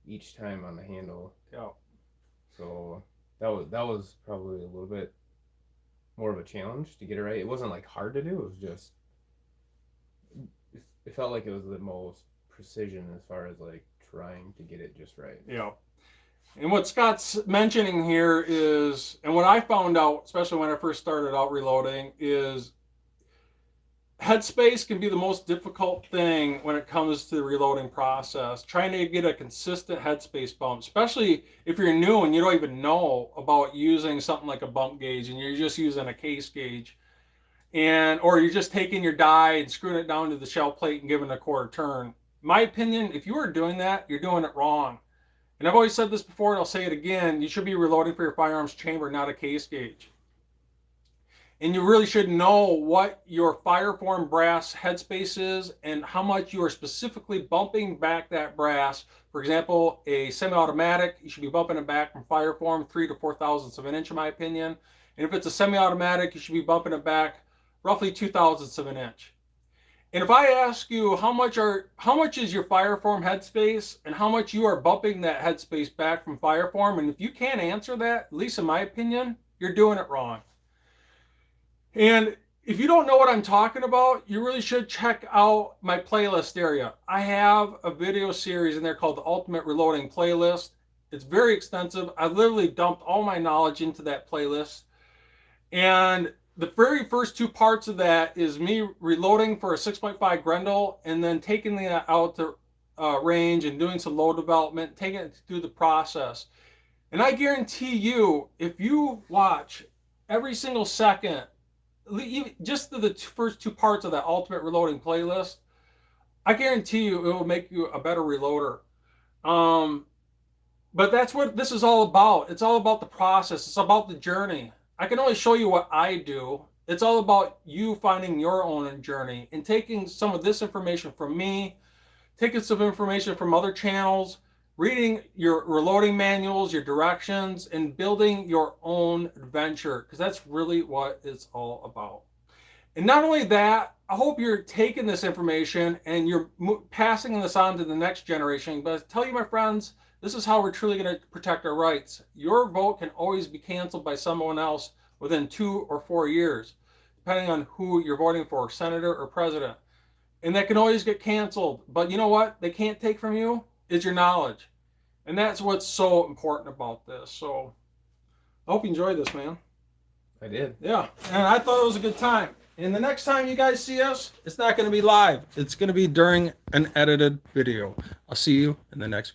each time on the handle. Yeah. So that was probably a little bit more of a challenge to get it right. It wasn't like hard to do. It was just it felt like it was the most precision as far as like trying to get it just right. Yeah. And what Scott's mentioning here is, and what I found out, especially when I first started out reloading, is headspace can be the most difficult thing when it comes to the reloading process. Trying to get a consistent headspace bump, especially if you're new and you don't even know about using something like a bump gauge and you're just using a case gauge, or you're just taking your die and screwing it down to the shell plate and giving it a quarter turn. My opinion, if you are doing that, you're doing it wrong. And I've always said this before, and I'll say it again, you should be reloading for your firearms chamber, not a case gauge. And you really should know what your fireform brass headspace is and how much you are specifically bumping back that brass. For example, a semi-automatic, you should be bumping it back from fireform 3 to 4 thousandths of an inch, in my opinion. And if it's a semi-automatic, you should be bumping it back roughly 2 thousandths of an inch. And if I ask you how much is your fireform headspace and how much you are bumping that headspace back from fireform, and if you can't answer that, at least in my opinion, you're doing it wrong. And if you don't know what I'm talking about, you really should check out my playlist area. I have a video series in there called the Ultimate Reloading Playlist. It's very extensive. I literally dumped all my knowledge into that playlist. And the very first two parts of that is me reloading for a 6.5 Grendel and then taking that out to range and doing some load development, taking it through the process. And I guarantee you, if you watch every single second, just the first two parts of that Ultimate Reloading Playlist, I guarantee you it will make you a better reloader. But that's what this is all about. It's all about the process. It's about the journey. I can only show you what I do. It's all about you finding your own journey and taking some of this information from me, taking some information from other channels, reading your reloading manuals, your directions, and building your own adventure, because that's really what it's all about. And not only that, I hope you're taking this information and you're passing this on to the next generation. But I tell you, my friends, this is how we're truly going to protect our rights. Your vote can always be canceled by someone else within 2 or 4 years, depending on who you're voting for, senator or president. And that can always get canceled. But you know what they can't take from you is your knowledge. And that's what's so important about this. So I hope you enjoyed this, man. I did. Yeah, and I thought it was a good time. And the next time you guys see us, it's not going to be live. It's going to be during an edited video. I'll see you in the next